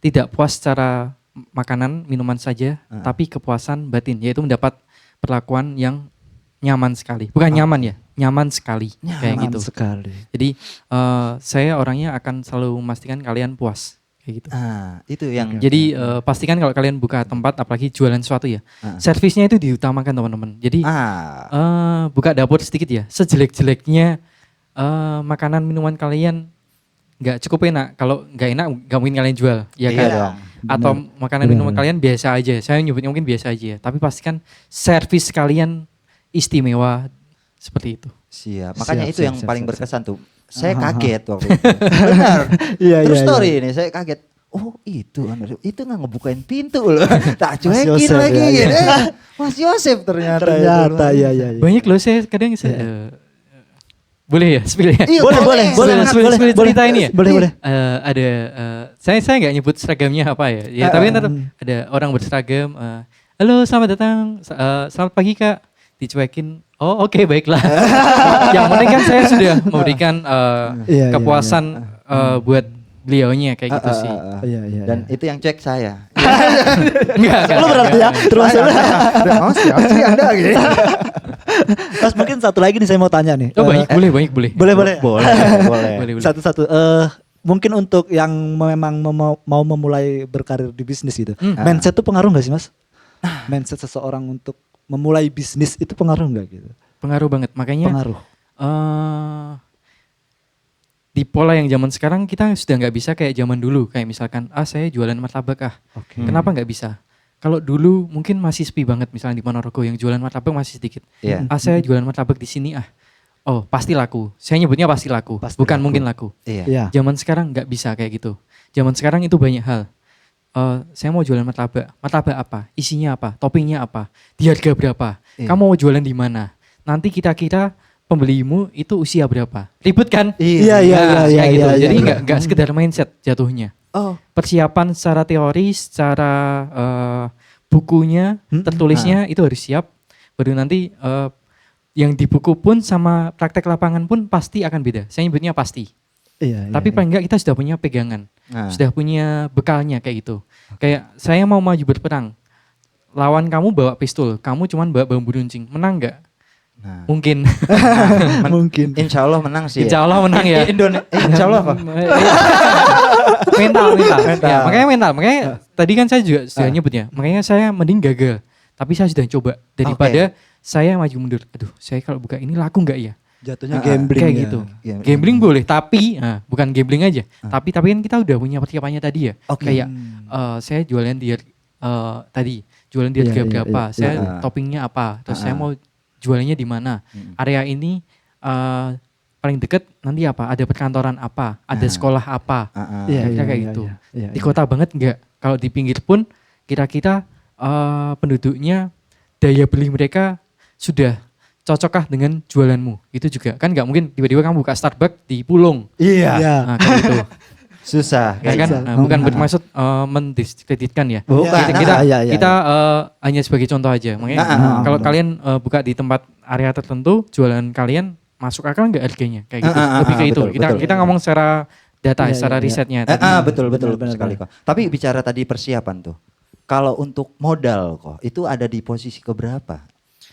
tidak puas secara makanan, minuman saja, tapi kepuasan batin, yaitu mendapat perlakuan yang nyaman sekali. Bukan nyaman ya, nyaman sekali. Kayak gitu. Sekali. Jadi saya orangnya akan selalu memastikan kalian puas. Kayak gitu. Itu yang Jadi pastikan kalau kalian buka tempat, apalagi jualan sesuatu ya, servisnya itu diutamakan teman-teman. Jadi buka dapur sedikit ya, sejelek-jeleknya makanan minuman kalian nggak cukup enak. Kalau nggak enak nggak mungkin kalian jual, ya Iya kan? dong. Atau makanan minuman kalian biasa aja. Saya nyebutnya mungkin biasa aja. Tapi pastikan servis kalian istimewa seperti itu. Siap. Makanya Siap, itu yang siap, paling siap, berkesan tuh. Saya kaget waktu itu. Benar. Iya, Terus iya, story ini saya kaget. Oh itu nggak ngebukain pintu loh. Tak cuekin Yosef, lagi. ya, Gitu. Mas Yosef ternyata. Iya. Banyak loh saya kadang boleh ya spill ya? Iya, Boleh. Spill cerita ini ya? Boleh. Ada saya nggak nyebut seragamnya apa ya. Ya tapi tetap ada orang berseragam. Halo, selamat datang. Selamat pagi Kak. Dicuekin. Oh, oke, baiklah. Yang penting kan saya sudah memberikan Iya, kepuasan buat beliaunya kayak gitu sih. Iya. Dan itu yang cek saya. Enggak. Lo berarti ya termasuk. Oh siapa sih Anda gitu. Mas mungkin satu lagi nih saya mau tanya nih. Oh, banyak boleh. Boleh. Boleh. Satu-satu. Mungkin untuk yang memang mau memulai berkarir di bisnis gitu. Mindset tuh pengaruh nggak sih Mas? Mindset seseorang untuk memulai bisnis itu pengaruh nggak gitu? Pengaruh banget. Makanya Pengaruh. Di pola yang zaman sekarang kita sudah nggak bisa kayak zaman dulu. Kayak misalkan, saya jualan martabak Kenapa nggak bisa? Kalau dulu mungkin masih sepi banget misalnya di Ponorogo yang jualan martabak masih sedikit. Iya. Saya jualan martabak di sini Oh pasti laku. Saya nyebutnya pasti laku. Bukan mungkin laku. Iya. Iya. Zaman sekarang nggak bisa kayak gitu. Zaman sekarang itu banyak hal. Saya mau jualan martabak. Martabak apa? Isinya apa? Toppingnya apa? Di harga berapa? Iya. Kamu mau jualan di mana? Nanti kira-kira pembelimu itu usia berapa? Ribet kan? Iya. Kayak gitu. Iya, Jadi iya. nggak sekedar mindset jatuhnya. Oh. Persiapan secara teori, secara bukunya, tertulisnya itu harus siap. Baru nanti yang di buku pun sama praktek lapangan pun pasti akan beda. Saya nyebutnya pasti. Iya. Tapi paling enggak kita sudah punya pegangan. Sudah punya bekalnya kayak gitu. Kayak saya mau maju berperang. Lawan kamu bawa pistol, kamu cuman bawa bambu runcing. Menang enggak? Mungkin. Mungkin. Insya Allah menang sih. Insya Allah menang ya. Insya Allah apa? mental. Ya, makanya mental. Makanya tadi kan saya juga sudah nyebutnya. Makanya saya mending gagal. Tapi saya sudah coba. Daripada saya maju mundur. Aduh, saya kalau buka ini laku enggak ya? Jatuhnya gambling kayak ya. gitu. Gambling boleh, tapi bukan gambling aja. Tapi kan kita udah punya persiapannya tadi ya. Kayak saya jualan di tadi jualan di harga berapa, saya toppingnya apa, terus saya mau jualannya di mana. Area ini paling deket nanti apa? Ada perkantoran apa? Ada sekolah apa? Kira-kira kayak gitu. Di kota banget enggak. Kalau di pinggir pun kira-kira penduduknya daya beli mereka sudah cocokkah dengan jualanmu? Itu juga kan nggak mungkin tiba-tiba kamu buka Starbucks di Pulung. Iya. Nah, kayak gitu. Susah. Ya kan, bukan bermaksud mendiskreditkan ya. Bukan. Kita hanya sebagai contoh aja. Makanya kalau kalian buka di tempat area tertentu, jualan kalian masuk akal nggak harganya? Kayak gitu. Lebih ke itu. Kita ngomong secara data, secara risetnya. Betul sekali kok. Tapi bicara tadi persiapan tuh. Kalau untuk modal kok, itu ada di posisi keberapa?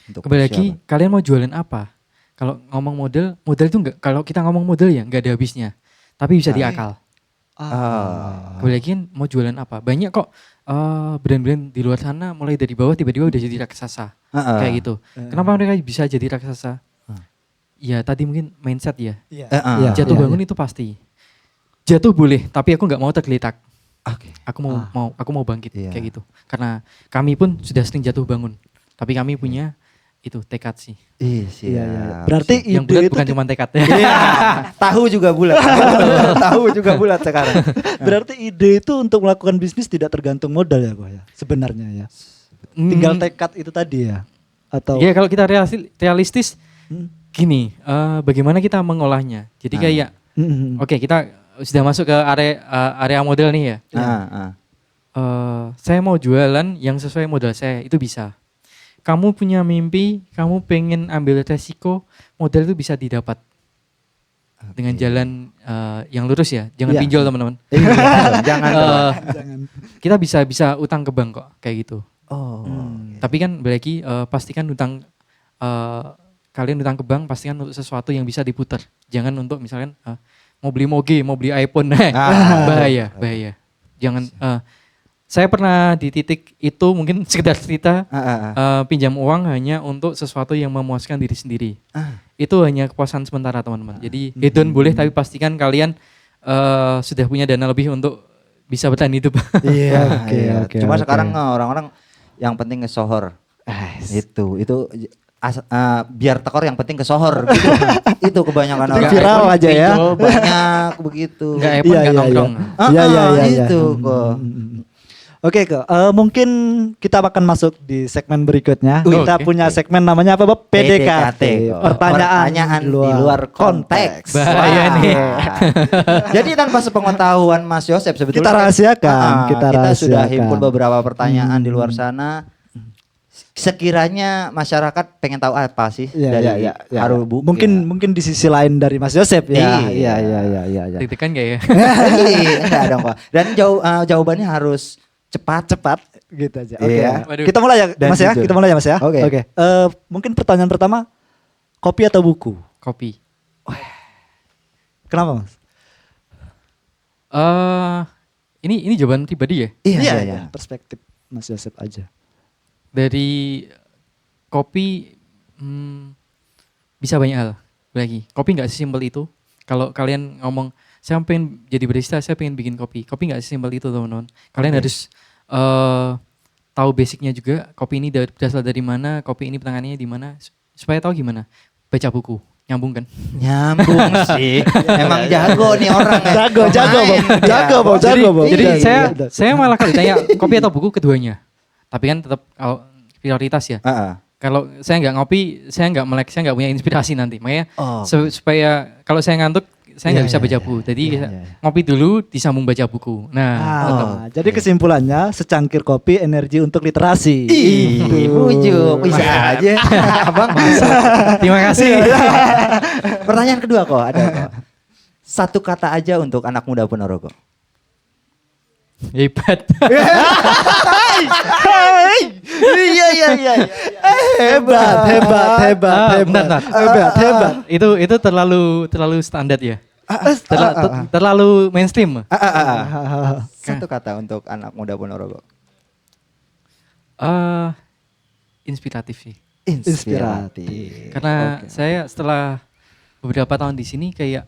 Untuk kembali lagi, kalian mau jualan apa? Kalau ngomong modal itu enggak. Kalau kita ngomong modal ya nggak ada habisnya. Tapi bisa diakal. Kembali lagi mau jualan apa? Banyak kok brand-brand di luar sana mulai dari bawah tiba-tiba udah jadi raksasa. Kayak gitu. Kenapa mereka bisa jadi raksasa? Ya tadi mungkin mindset ya. Jatuh bangun itu pasti. Jatuh boleh, tapi aku nggak mau tergeletak. Aku mau bangkit kayak gitu. Karena kami pun sudah sering jatuh bangun. Tapi kami punya itu tekad sih. Iya. Berarti yang ide bulat itu bukan cuma tekad. Tahu juga bulat. Tahu juga bulat sekarang. Berarti ide itu untuk melakukan bisnis tidak tergantung modal ya kok ya. Sebenarnya ya. Tinggal tekad itu tadi ya. Atau ya kalau kita realistis gini, bagaimana kita mengolahnya. Jadi kayak oke, kita sudah masuk ke area model nih ya. Saya mau jualan yang sesuai modal saya, itu bisa. Kamu punya mimpi, kamu pengen ambil resiko, modal itu bisa didapat. Dengan jalan yang lurus ya, jangan pinjol teman-teman. Jangan. Kita bisa utang ke bank kok, kayak gitu. Tapi kan berarti pastikan utang kalian utang ke bank pastikan untuk sesuatu yang bisa diputar. Jangan untuk misalkan mau beli moge, mau beli iPhone, bahaya. Jangan. Saya pernah di titik itu mungkin sekedar cerita pinjam uang hanya untuk sesuatu yang memuaskan diri sendiri. Itu hanya kepuasan sementara teman-teman. Jadi hedon boleh tapi pastikan kalian sudah punya dana lebih untuk bisa bertahan hidup. Oke. Cuma sekarang orang-orang yang penting ngesohor. Itu biar tekor yang penting kesohor gitu. Itu kebanyakan orang viral aja ya. Banyak begitu. Enggak iPhone enggak nongkrong. Iya. Itu kok. Oke kok, mungkin kita akan masuk di segmen berikutnya. Kita punya segmen namanya apa Bob? PDKT. Pertanyaan di luar konteks. Bahaya nih. Jadi tanpa sepengetahuan Mas Yosep sebetulnya kita rahasiakan. Kita sudah himpun beberapa pertanyaan di luar sana. Sekiranya masyarakat pengen tahu apa sih dari Harubu? Mungkin di sisi lain dari Mas Yosep ya. Iya. Deg-degan enggak ya? Enggak dong Pak. Dan jawabannya harus cepat gitu aja. Oke. Kita mulai ya Dan Mas ya. jujur. Kita mulai ya Mas ya. Oke. Mungkin pertanyaan pertama, kopi atau buku? Kopi. Kenapa Mas? Ini jawaban pribadi ya? Iya. Perspektif Mas Yosep aja. Dari kopi bisa banyak hal lagi. Kopi nggak sesimpel itu. Kalau kalian ngomong saya pengen jadi barista, saya pengen bikin kopi. Kopi nggak sesimpel itu teman-teman. Kalian harus tahu basicnya juga. Kopi ini berasal dari mana, kopi ini penanganannya di mana. Supaya tahu gimana. Baca buku. Nyambung kan? Nyambung sih. Emang jago nih orang. Jago, Bob. Jadi saya malah kalau ditanya kopi atau buku keduanya. Tapi kan tetap prioritas ya. Kalau saya nggak ngopi, saya nggak melek, saya nggak punya inspirasi nanti. Makanya supaya kalau saya ngantuk, saya nggak bisa baca buku. Jadi ngopi dulu, disambung baca buku. Nah, jadi kesimpulannya secangkir kopi energi untuk literasi. Bujuk, bisa aja. Abang terima kasih. Pertanyaan kedua kok ada kok. Satu kata aja untuk anak muda Ponorogo. Hebat. Iya. Hebat. Itu terlalu standar ya. Terlalu mainstream. Satu kata untuk anak muda Ponorogo. Inspiratif sih. Inspiratif. Karena saya setelah beberapa tahun di sini kayak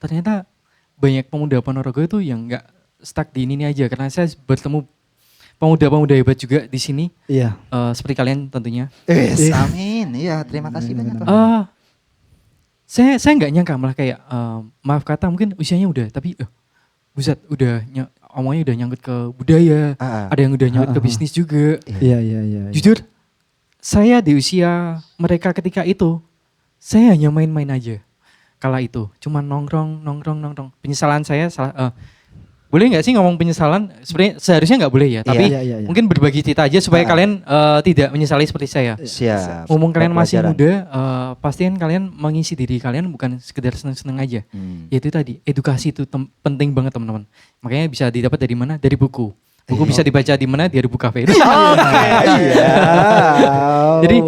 ternyata banyak pemuda Ponorogo itu yang nggak stuck di ini aja. Karena saya bertemu pemuda-pemuda hebat juga di sini. Iya. Seperti kalian tentunya. Amin. Iya, terima kasih banyak. Kak. Saya nggak nyangka malah kayak maaf kata mungkin usianya udah tapi buset udah omongnya udah nyangkut ke budaya, ada yang udah nyangkut ke bisnis juga. Iya. Jujur saya di usia mereka ketika itu saya hanya main-main aja. Kala itu cuma nongkrong. Penyesalan saya boleh nggak sih ngomong penyesalan? Sebenarnya seharusnya nggak boleh ya, tapi Iya. mungkin berbagi cerita aja supaya kalian tidak menyesali seperti saya. Siap. Ngomong kalian masih Pelajaran. muda, pastikan kalian mengisi diri kalian bukan sekedar seneng-seneng aja. Yaitu tadi edukasi itu penting banget teman-teman. Makanya bisa didapat dari mana? Dari buku. Buku bisa dibaca di mana? Di buku kafe. Iya. Jadi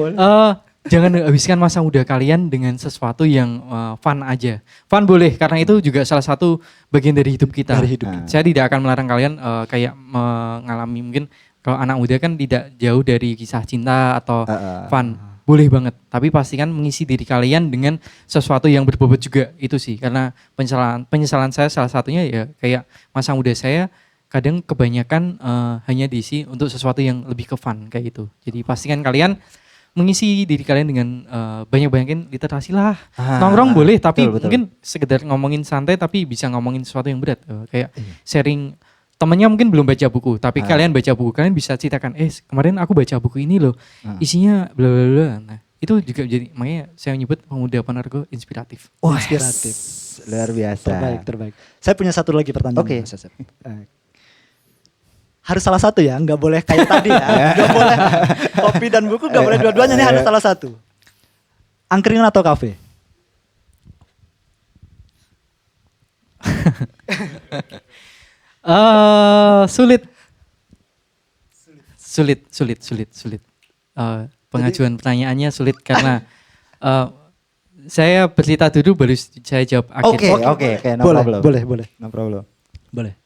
jangan habiskan masa muda kalian dengan sesuatu yang fun aja. Fun boleh karena itu juga salah satu bagian dari hidup kita. Saya tidak akan melarang kalian kayak mengalami mungkin kalau anak muda kan tidak jauh dari kisah cinta atau fun. Boleh banget. Tapi pastikan mengisi diri kalian dengan sesuatu yang berbobot juga itu sih. Karena penyesalan saya salah satunya ya kayak masa muda saya kadang kebanyakan hanya diisi untuk sesuatu yang lebih ke fun kayak gitu. Jadi pastikan kalian mengisi diri kalian dengan banyak-banyakin literasi lah. Nongkrong boleh tapi betul. Mungkin sekedar ngomongin santai tapi bisa ngomongin sesuatu yang berat. Kayak sharing temennya mungkin belum baca buku tapi kalian baca buku, kalian bisa ceritakan kemarin aku baca buku ini loh. Isinya bla bla bla. Nah, itu juga jadi makanya saya nyebut pemuda penergo inspiratif. Inspiratif. Luar biasa. Terbaik. Saya punya satu lagi pertanyaan. Oke. Mas Yosep. Harus salah satu ya, nggak boleh kayak tadi ya. Nggak boleh kopi dan buku, nggak boleh dua-duanya, nih harus salah satu. Angkringan atau kafe? Sulit. Pengajuan pertanyaannya sulit karena saya bercerita dulu baru saya jawab akhir. Oke, no problem. Boleh. No problem. Boleh.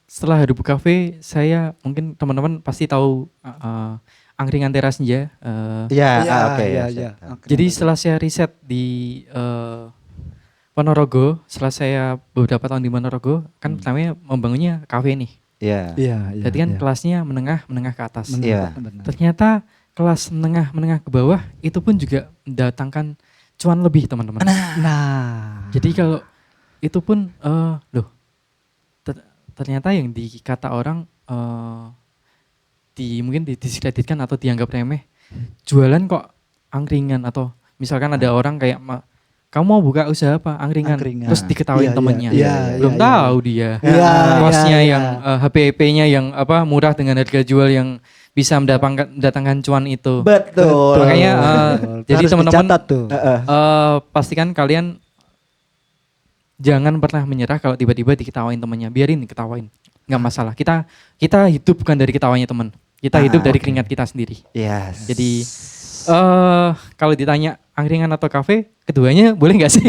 Setelah Harubu Cafe, saya mungkin teman-teman pasti tahu angkringan teras senja. Iya. Jadi setelah saya riset di Ponorogo, setelah saya beberapa tahun di Ponorogo, kan pertamanya membangunnya kafe nih. Iya. Jadi kan kelasnya menengah ke atas. Iya. Ternyata kelas menengah ke bawah itu pun juga mendatangkan cuan lebih teman-teman. Nah. Jadi kalau itu pun ternyata yang dikata orang mungkin didiskreditkan atau dianggap remeh, jualan kok angkringan atau misalkan ada orang kayak kamu mau buka usaha apa angkringan. Terus diketawain temennya belum tahu dia kosnya yang HPP-nya yang murah dengan harga jual yang bisa mendatangkan cuan itu. Betul. Makanya jadi teman-teman pastikan kalian jangan pernah menyerah kalau tiba-tiba diketawain temannya. Biarin diketawain, nggak masalah. Kita hidup bukan dari ketawanya teman. Kita hidup dari keringat kita sendiri. Yes. Jadi kalau ditanya angkringan atau kafe, keduanya boleh nggak sih?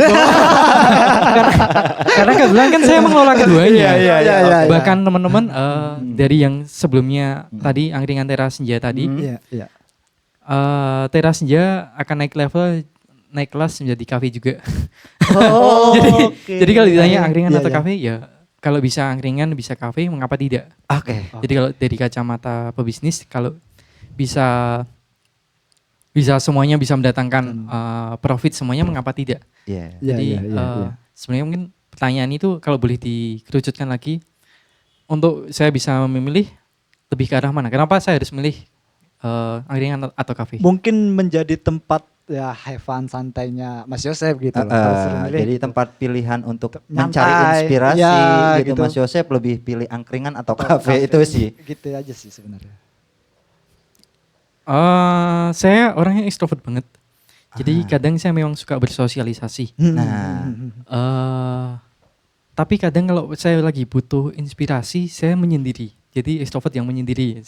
karena kebetulan kan saya mengelola keduanya. Bahkan teman-teman dari yang sebelumnya tadi angkringan teras senja tadi, teras senja akan naik kelas menjadi kafe juga. Jadi kalau ditanya angkringan atau kafe ya kalau bisa angkringan bisa kafe mengapa tidak? Jadi kalau dari kacamata pebisnis kalau bisa semuanya bisa mendatangkan profit semuanya mengapa tidak? Jadi sebenarnya mungkin pertanyaan itu kalau boleh dikerucutkan lagi untuk saya bisa memilih lebih ke arah mana? Kenapa saya harus memilih angkringan atau kafe? Mungkin menjadi tempat ya have fun santainya Mas Yosep gitu. Jadi tempat pilihan untuk mencari inspirasi gitu. Mas Yosep lebih pilih angkringan atau kafe itu sih. Gitu aja sih sebenarnya. Saya orangnya ekstrovert banget. Jadi kadang saya memang suka bersosialisasi. Tapi kadang kalau saya lagi butuh inspirasi, saya menyendiri. Jadi ekstrovert yang menyendiri.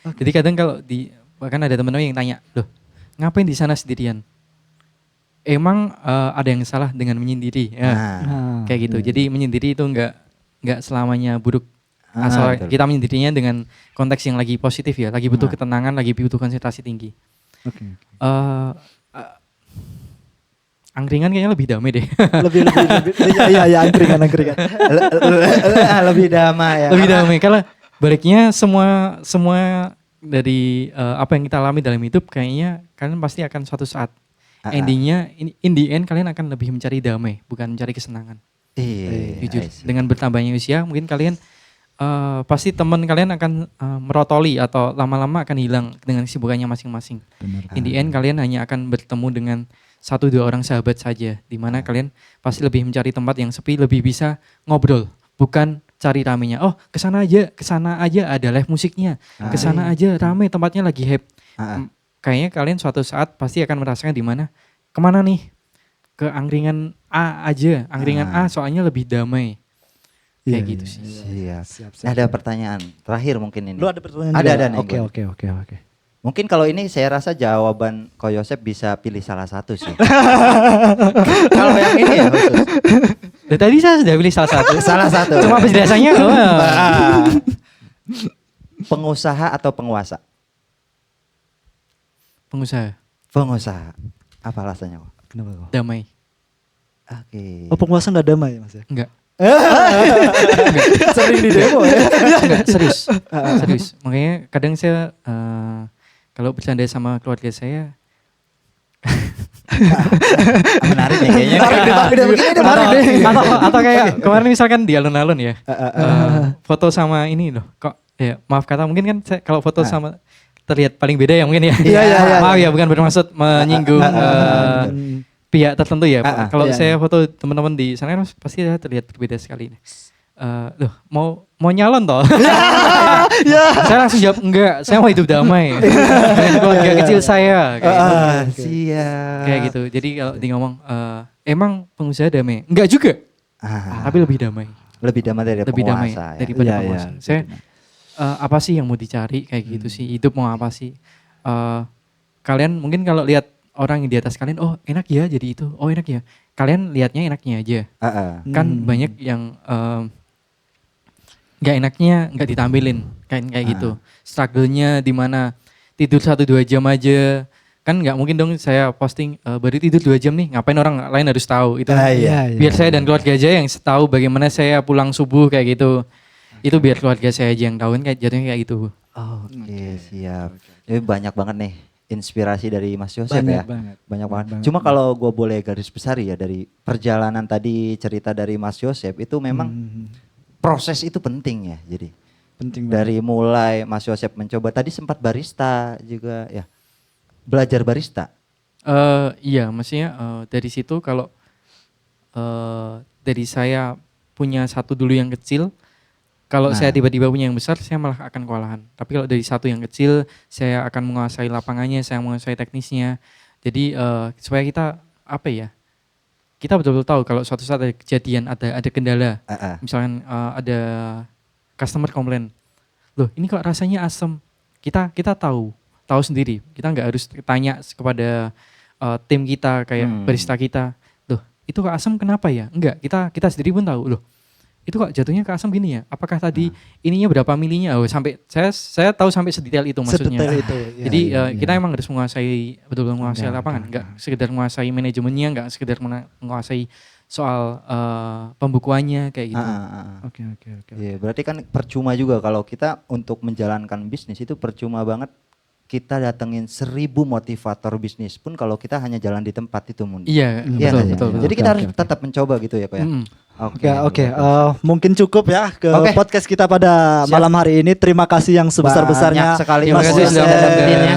Jadi kadang kalau bahkan ada teman-teman yang tanya, loh ngapain di sana sendirian? Emang ada yang salah dengan menyendiri? Kayak gitu. Jadi menyendiri itu nggak selamanya buruk. Asal kita menyendirinya dengan konteks yang lagi positif ya, lagi butuh ketenangan, lagi butuh konsentrasi tinggi. Angkringan kayaknya lebih damai deh. Lebih Iya angkringan. Lebih damai ya. Lebih damai baliknya semua dari apa yang kita alami dalam hidup kayaknya kalian pasti akan suatu saat endingnya in the end kalian akan lebih mencari damai bukan mencari kesenangan. Jujur dengan bertambahnya usia mungkin kalian pasti teman kalian akan merotoli atau lama-lama akan hilang dengan kesibukannya masing-masing. In the end kalian hanya akan bertemu dengan 1-2 orang sahabat saja, di mana kalian pasti lebih mencari tempat yang sepi, lebih bisa ngobrol, bukan cari ramenya. Oh, kesana aja ada live musiknya, kesana aja rame tempatnya lagi hype. Kayaknya kalian suatu saat pasti akan merasakan di mana, kemana nih? Ke angkringan A aja, angkringan A soalnya lebih damai. Kayak gitu sih. Siap. Ada pertanyaan terakhir mungkin ini. Lu ada pertanyaan? Ada nih. Oke. Mungkin kalau ini saya rasa jawaban Ko Yosep bisa pilih salah satu sih. Kalau yang ini ya khusus. Dari tadi saya sudah pilih salah satu. Salah satu. Cuma penjelasannya Pengusaha atau penguasa? Pengusaha. Apa alasannya kok? Kenapa kok? Damai. Oke. Oh, penguasa nggak damai ya Mas ya? Enggak. Sering di demo ya? Enggak, serius. Makanya kadang saya kalau bercanda sama keluarga saya Menarik nih kayaknya. Atau kayak kemarin misalkan di alun-alun ya. Foto sama ini loh. Kok ya maaf kata mungkin kan saya, kalau foto sama terlihat paling beda ya mungkin ya. Iya. Maaf ya bukan bermaksud menyinggung pihak tertentu ya. Kalau saya foto teman-teman di sana kan pasti terlihat berbeda sekali. Loh mau nyalon toh? Saya langsung jawab enggak, saya mau hidup damai dengan keluarga kecil saya kayak gitu. Siap. Kayak gitu. Jadi kalau di ngomong emang pengusaha damai? Enggak juga. Tapi lebih damai. Lebih damai dari penguasa ya. Daripada penguasa. Saya apa sih yang mau dicari kayak gitu sih? Hidup mau apa sih? Kalian mungkin kalau lihat orang yang di atas kalian, oh enak ya jadi itu. Oh enak ya. Kalian lihatnya enaknya aja. Kan banyak yang nggak enaknya nggak ditampilin kayak gitu. Struggle-nya di mana tidur 1-2 jam aja. Kan nggak mungkin dong saya posting baru tidur 2 jam nih, ngapain orang lain harus tahu itu. Biar saya dan keluarga aja yang tahu bagaimana saya pulang subuh kayak gitu. Itu biar keluarga saya aja yang tahu kan kayak jatuhnya kayak gitu. Oke, siap. Jadi banyak banget nih inspirasi dari Mas Yosep ya. Banyak banget. Cuma kalau gue boleh garis besar ya dari perjalanan tadi cerita dari Mas Yosep itu memang proses itu penting ya. Jadi penting dari mulai Mas Yosep mencoba tadi sempat barista juga ya. Belajar barista. Iya, maksudnya dari situ kalau dari saya punya satu dulu yang kecil, kalau saya tiba-tiba punya yang besar, saya malah akan kewalahan. Tapi kalau dari satu yang kecil, saya akan menguasai lapangannya, saya menguasai teknisnya. Jadi supaya kita apa ya? Kita betul-betul tahu kalau suatu saat ada kejadian, ada kendala. Misalkan ada customer komplain. Loh, ini kok rasanya asam. Kita tahu sendiri. Kita nggak harus tanya kepada tim kita kayak barista kita. Loh, itu kok asam kenapa ya? Enggak, kita sendiri pun tahu. Loh, itu kok jatuhnya ke asam gini ya? Apakah tadi ininya berapa milinya? Oh, sampai saya tahu sampai sedetail itu maksudnya. Sedetail itu. Jadi kita emang harus menguasai betul-betul menguasai lapangan, enggak sekedar menguasai manajemennya, enggak sekedar menguasai soal pembukuannya kayak gitu. Oke. Iya, berarti kan percuma juga kalau kita untuk menjalankan bisnis itu percuma banget kita datengin 1000 motivator bisnis pun kalau kita hanya jalan di tempat itu. Iya, betul. Jadi kita harus tetap mencoba gitu ya, Ko ya. Oke. Mungkin cukup ya ke podcast kita pada malam hari ini. Terima kasih yang sebesar-besarnya. Banyak sekali Mas Yosep.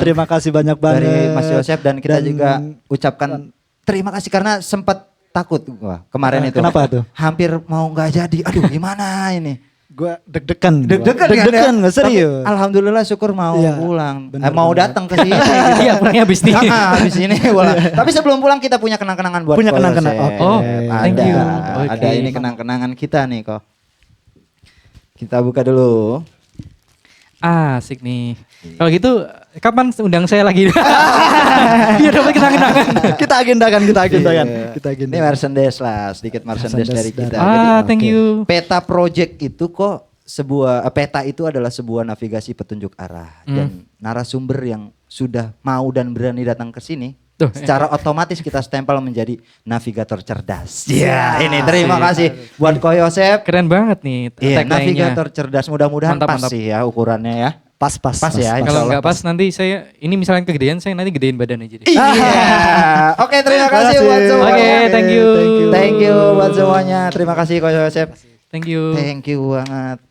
Terima kasih banyak banget dari Mas Yosep dan kita juga ucapkan terima kasih karena sempat takut gua kemarin itu. Kenapa tuh? Hampir mau nggak jadi. Aduh, gimana ini? Gue deg-degan Deg-degan nggak serius. Alhamdulillah syukur mau pulang, mau datang ke sini. Iya, pulangnya habis ini. Habis ini pulang. Tapi sebelum pulang kita punya kenang-kenangan buat Punya Ko kenang-kenang. Yosep. Oh, thank you. Ada ini kenang-kenangan kita nih kok. Kita buka dulu. Asik nih. Kalau gitu kapan undang saya lagi? Biar dapat kenang-kenangan. Kita agendakan. Ini merchandise lah, sedikit merchandise dari kita. Thank you. Peta Project itu kok peta itu adalah sebuah navigasi petunjuk arah dan narasumber yang sudah mau dan berani datang ke sini Tuh, secara otomatis kita stempel menjadi navigator cerdas. Iya, ini terima kasih buat Ko Yosep. Keren banget nih Iya, tagline-nya. navigator cerdas. Mudah-mudahan Mantap, pas mantap. sih ya ukurannya ya. Pas ya, insya Kalau Allah nggak pas nanti saya ini misalnya kegedean saya nanti gedein badan aja deh. Iya. Oke, terima kasih buat semuanya. Oke, thank you. Thank you buat semuanya. Terima kasih Ko Yosep. Thank you. Thank you banget.